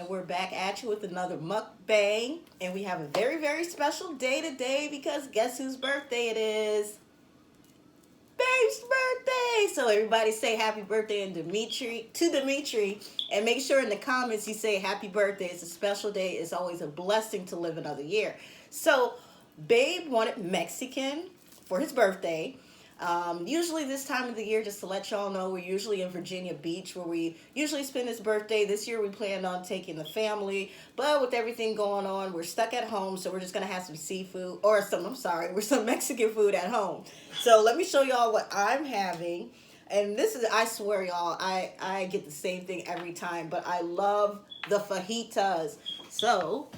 And we're back at you with another mukbang. And we have a very, very special day today because guess whose birthday it is? Babe's birthday! So everybody say happy birthday to Demetri. And make sure in the comments you say happy birthday. It's a special day. It's always a blessing to live another year. So Babe wanted Mexican for his birthday. Usually this time of the year, just to let y'all know, we're usually in Virginia Beach where we usually spend his birthday. This year we planned on taking the family, but with everything going on, we're stuck at home, so we're just going to have some seafood, or some Mexican food at home. So let me show y'all what I'm having. And this is, I swear y'all, I get the same thing every time, but I love the fajitas. So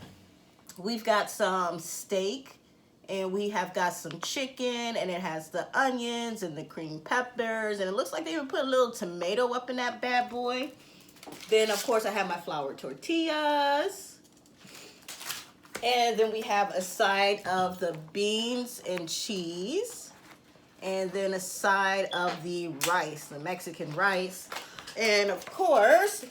we've got some steak. And we have got some chicken, and it has the onions and the cream peppers, and it looks like they even put a little tomato up in that bad boy. Then, of course, I have my flour tortillas. And then we have a side of the beans and cheese. And then a side of the rice, the Mexican rice. And, of course,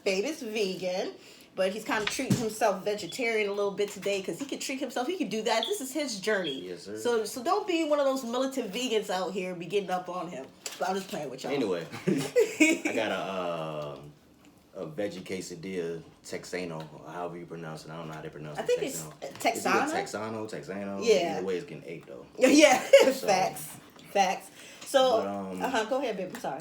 Babe is vegan. But he's kind of treating himself vegetarian a little bit today because he can treat himself. He can do that. This is his journey. Yes, sir. So don't be one of those militant vegans out here and be getting up on him. But I'm just playing with y'all. Anyway, I got a veggie quesadilla Texano, however you pronounce it. I don't know how they pronounce it. I think it's Texano. Texano. Yeah. Either way, it's getting ate though. Yeah, So, facts. So, go ahead, babe. I'm sorry.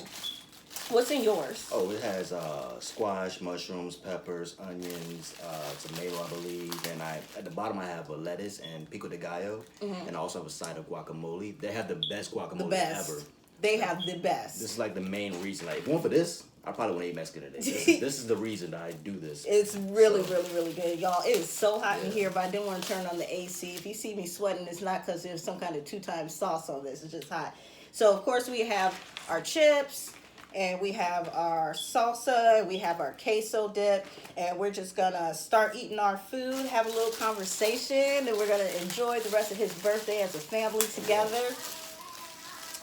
What's in yours? Oh, it has squash, mushrooms, peppers, onions, tomato, I believe, and at the bottom I have a lettuce and pico de gallo, and I also have a side of guacamole. They have the best guacamole ever. They have the best. This is like the main reason. Like, if it weren't for this, I probably wouldn't eat Mexican today. This is the reason that I do this. It's really good, y'all. It is so hot in here, but I didn't want to turn on the AC. If you see me sweating, it's not because there's some kind of 2-time sauce on this. It's just hot. So, of course, we have our chips. And we have our salsa, and we have our queso dip, and we're just gonna start eating our food, have a little conversation, and we're gonna enjoy the rest of his birthday as a family together.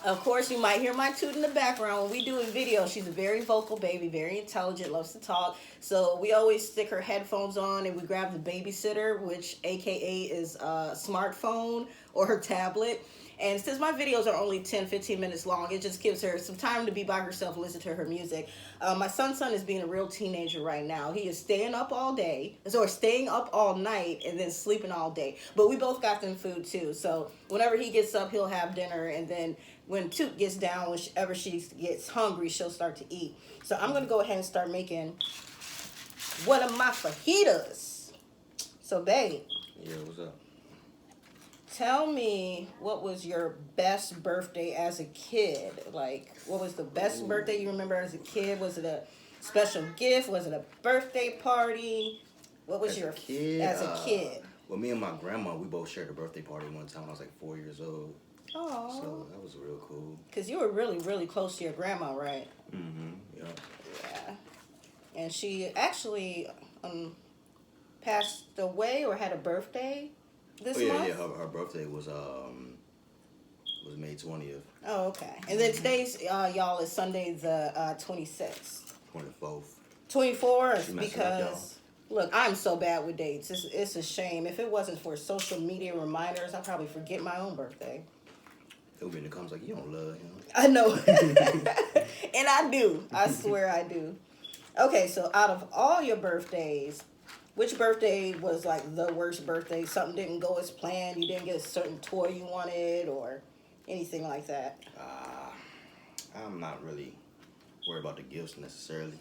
Of course, you might hear my toot in the background when we do a video. She's a very vocal baby, very intelligent, loves to talk. So we always stick her headphones on, and we grab the babysitter, which AKA is a smartphone or her tablet. And since my videos are only 10-15 minutes long, it just gives her some time to be by herself and listen to her music. My son is being a real teenager right now. He is staying up all day, or staying up all night, and then sleeping all day. But we both got them food, too. So whenever he gets up, he'll have dinner. And then when Toot gets down, whenever she gets hungry, she'll start to eat. So I'm going to go ahead and start making one of my fajitas. So, babe. Yeah, what's up? Tell me, what was your best birthday as a kid? Like, what was the best birthday you remember as a kid? Was it a special gift? Was it a birthday party? What was your as a kid? Well, me and my grandma, we both shared a birthday party one time when I was like 4 years old. Oh. So that was real cool. Because you were really, really close to your grandma, right? Mm-hmm, yeah. Yeah. And she actually passed away or had a birthday this month? Yeah. Her birthday was May 20th. Oh, okay. And then today's, y'all, is Sunday the 26th. 24th. 24th, because, look, I'm so bad with dates. It's a shame. If it wasn't for social media reminders, I'd probably forget my own birthday. It would be in the comments like, you don't love him. I know. And I do. I swear I do. Okay, so out of all your birthdays, which birthday was like the worst birthday? Something didn't go as planned? You didn't get a certain toy you wanted or anything like that? I'm not really worried about the gifts necessarily.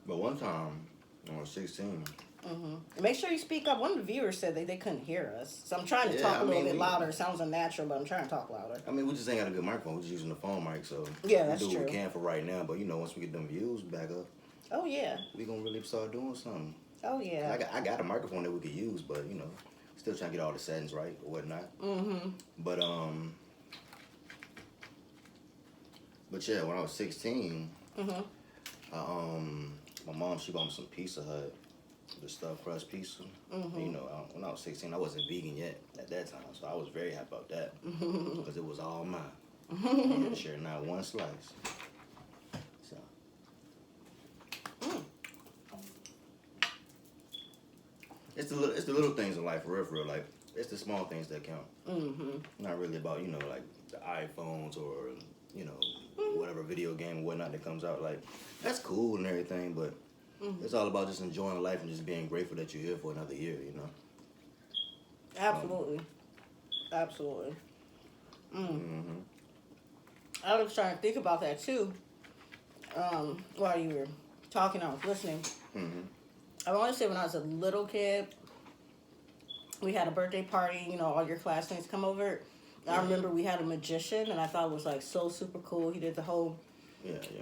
But one time, when I was 16. Mm-hmm. Make sure you speak up. One of the viewers said they couldn't hear us. So I'm trying to talk a little bit louder. It sounds unnatural, but I'm trying to talk louder. I mean, we just ain't got a good microphone. We're just using the phone mic, so yeah, that's we do true. what we can for right now. But, once we get them views back up, oh, yeah, we going to really start doing something. Oh, yeah. I got a microphone that we could use, but, still trying to get all the settings right or whatnot. Mm-hmm. But yeah, when I was 16, my mom, she bought me some Pizza Hut, the stuffed crust pizza. Mm-hmm. When I was 16, I wasn't vegan yet at that time, so I was very happy about that because it was all mine. I didn't share not one slice. So. it's the little things in life, for real. Like it's the small things that count. Not really about like the iPhones or whatever video game or whatnot that comes out. Like that's cool and everything, but it's all about just enjoying life and just being grateful that you're here for another year. Absolutely. Absolutely. I was trying to think about that too. While you were talking, I was listening. I want to say when I was a little kid, we had a birthday party. All your classmates come over. I remember we had a magician, and I thought it was like so super cool. He did the whole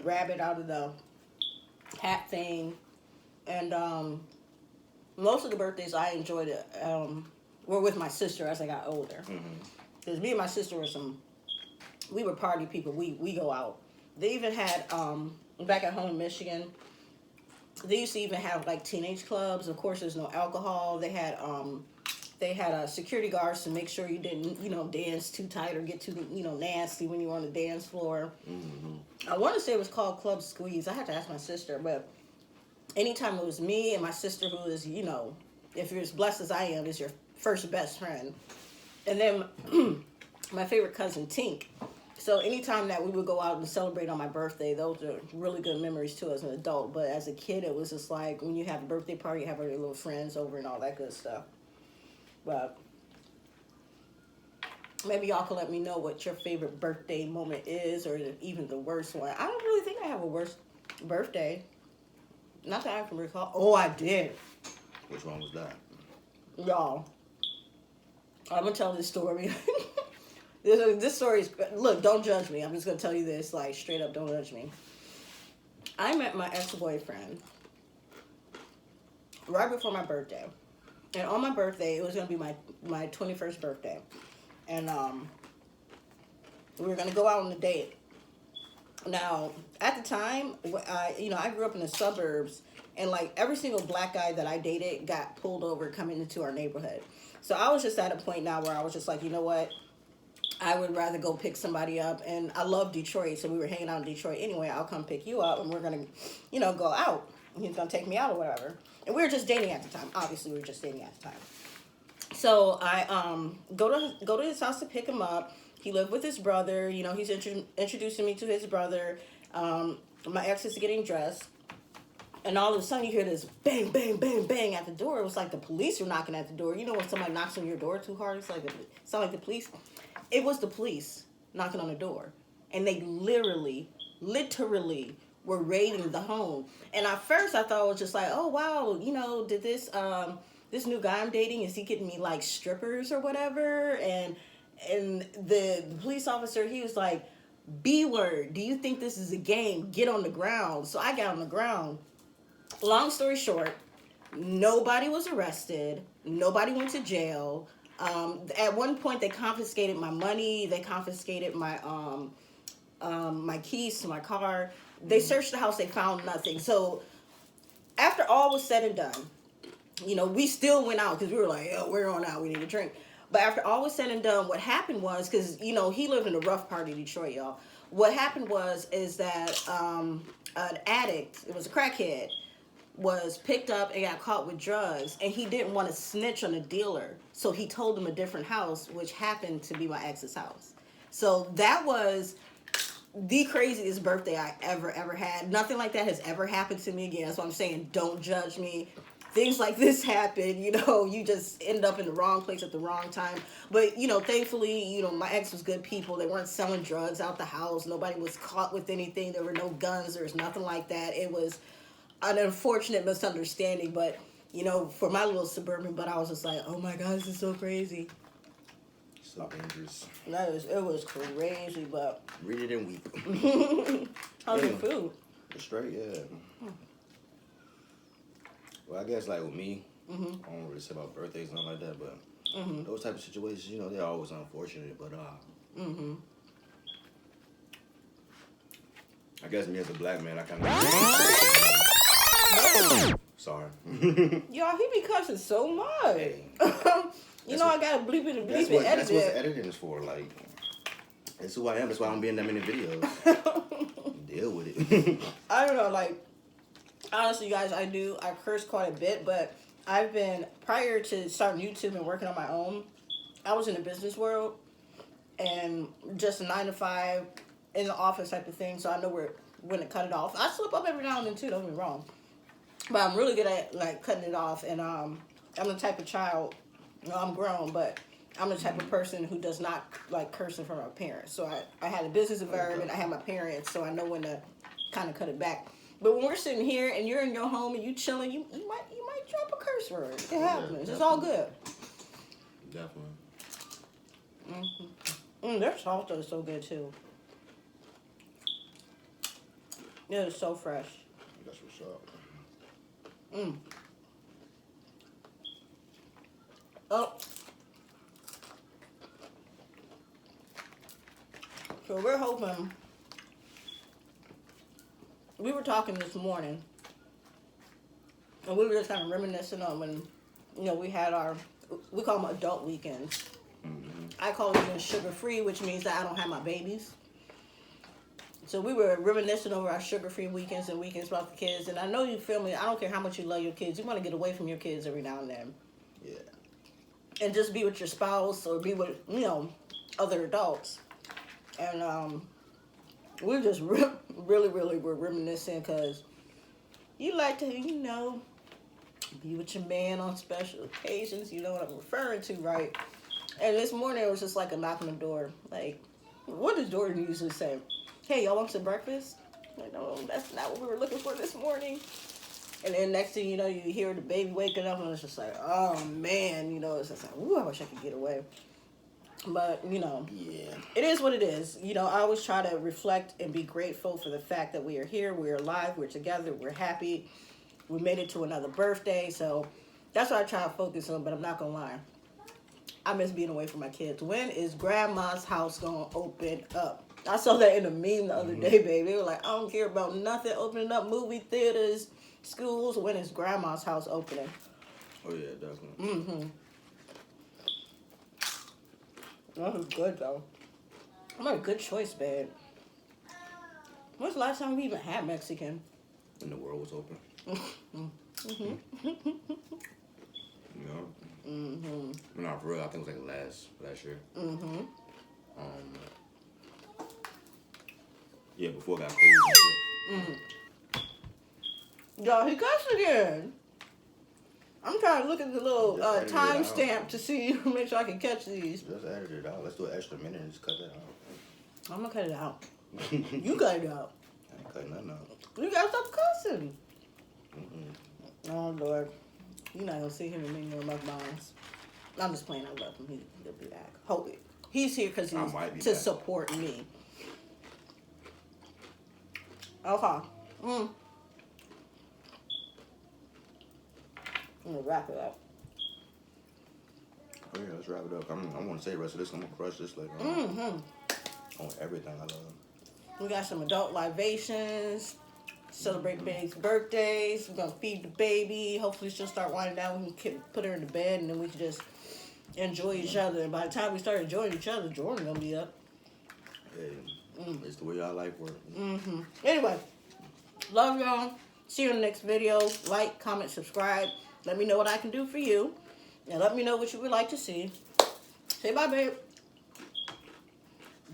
rabbit out of the hat thing, and most of the birthdays I enjoyed it were with my sister as I got older. Because me and my sister we were party people. We go out. They even had back at home in Michigan. They used to even have like teenage clubs. Of course, there's no alcohol. They had security guards to make sure you didn't dance too tight or get too nasty when you were on the dance floor. I want to say it was called Club Squeeze. I had to ask my sister, but anytime it was me and my sister, who is if you're as blessed as I am, is your first best friend, and then my favorite cousin Tink. So anytime that we would go out and celebrate on my birthday, those are really good memories too as an adult. But as a kid, it was just like when you have a birthday party, you have all your little friends over and all that good stuff. But maybe y'all can let me know what your favorite birthday moment is, or even the worst one. I don't really think I have a worst birthday. Not that I can recall. Oh, I did. Which one was that? Y'all, I'm going to tell this story. This story is, look, don't judge me. I'm just going to tell you this, like, straight up, don't judge me. I met my ex-boyfriend right before my birthday. And on my birthday, it was going to be my 21st birthday. And we were going to go out on a date. Now, at the time, I grew up in the suburbs, and like every single black guy that I dated got pulled over coming into our neighborhood. So I was just at a point now where I was just like, you know what? I would rather go pick somebody up. And I love Detroit, so we were hanging out in Detroit anyway. I'll come pick you up, and we're going to, go out. He's going to take me out or whatever. And we were just dating at the time. Obviously, we were just dating at the time. So I go to his house to pick him up. He lived with his brother. He's introducing me to his brother. My ex is getting dressed. And all of a sudden, you hear this bang, bang, bang, bang at the door. It was like the police were knocking at the door. You know when somebody knocks on your door too hard? It sounds like the police. It was the police knocking on the door. And they literally were raiding the home. And at first, I thought it was just like, oh, wow, did this new guy I'm dating, is he getting me like strippers or whatever? And the police officer, he was like, B word, do you think this is a game? Get on the ground. So I got on the ground. Long story short, nobody was arrested. Nobody went to jail. At one point, they confiscated my money. They confiscated my my keys to my car. They searched the house. They found nothing. So after all was said and done, we still went out because we were like, oh, we're on out. We need a drink. But after all was said and done, what happened was, because, he lived in a rough part of Detroit, y'all. What happened is that an addict, it was a crackhead, was picked up and got caught with drugs. And he didn't want to snitch on the dealer. So he told him a different house, which happened to be my ex's house. So that was the craziest birthday I ever had. Nothing like that has ever happened to me again. That's what I'm saying. Don't judge me. Things like this happen, you just end up in the wrong place at the wrong time. But, thankfully, my ex was good people. They weren't selling drugs out the house. Nobody was caught with anything. There were no guns. There was nothing like that. It was an unfortunate misunderstanding. But, for my little suburban, but I was just like, oh my God, this is so crazy. So dangerous. It was crazy, but... Read it and weep. How's your food? It's straight, yeah. Well, I guess like with me, I don't really say about birthdays and nothing like that, but those type of situations, they're always unfortunate. But I guess me as a black man, I kind of sorry. Y'all, he be cussing so much. Hey. I gotta bleep it and bleep it. That's what editing is for. Like, that's who I am. That's why I don't be in that many videos. Deal with it. I don't know, like. Honestly, guys, I curse quite a bit, but I've been, prior to starting YouTube and working on my own, I was in the business world and just a 9 to 5 in the office type of thing. So I know when to cut it off. I slip up every now and then too, don't get me wrong. But I'm really good at like cutting it off. And I'm the type of child, I'm grown, but I'm the type of person who does not like cursing from my parents. So I had a business environment, I had my parents, so I know when to kind of cut it back. But when we're sitting here and you're in your home and you chilling, you might drop a curse word. It happens. It's all good. Definitely. Their salsa is so good too. It is so fresh. That's what's up. Oh. So we're hoping. We were talking this morning, and we were just kind of reminiscing on when, we had we call them adult weekends. I call it sugar-free, which means that I don't have my babies. So we were reminiscing over our sugar-free weekends and weekends without the kids. And I know you feel me. I don't care how much you love your kids. You want to get away from your kids every now and then. Yeah. And just be with your spouse or be with, other adults. And we just really were reminiscing because you like to, be with your man on special occasions. You know what I'm referring to, right? And this morning it was just like a knock on the door. Like, what does Jordan usually say? Hey, y'all want some breakfast? Like, no, that's not what we were looking for this morning. And then next thing you know, you hear the baby waking up and it's just like, oh man, it's just like, ooh, I wish I could get away. But, Yeah. it is what it is. I always try to reflect and be grateful for the fact that we are here, we're alive, we're together, we're happy. We made it to another birthday, so that's what I try to focus on, but I'm not going to lie. I miss being away from my kids. When is grandma's house going to open up? I saw that in a meme the other day, baby. They were like, I don't care about nothing opening up, movie theaters, schools. When is grandma's house opening? Oh, yeah, definitely. That was good, though. I made a good choice, babe. When's the last time we even had Mexican? When the world was open. No, for real, I think it was like last year. Yeah, before it got crazy and shit. Y'all, he cussed again. I'm trying to look at the little Just edit it time out. stamp to see, make sure I can catch these. Just edit it out. Let's do an extra minute and just cut that out. I'm gonna cut it out. You cut it out. I ain't cutting nothing out. You gotta stop cussing. Oh, Lord. You're not gonna see him in many more mukbangs. I'm just playing. I love him. He'll be back. Hope it. He's here because I might be he's to back. support me. Okay. I'm gonna wrap it up. Oh, yeah, let's wrap it up. I want to say the rest of this. I'm going to crush this later. On everything I love. We got some adult libations. Celebrate baby's birthdays. We're gonna feed the baby. Hopefully she'll start winding down. We can put her in the bed and then we can just enjoy each other. And by the time we start enjoying each other, Jordan's gonna be up. Hey, it's the way our life works. Anyway, love y'all. See you in the next video. Like, comment, subscribe. Let me know what I can do for you. And let me know what you would like to see. Say bye, babe.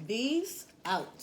These out.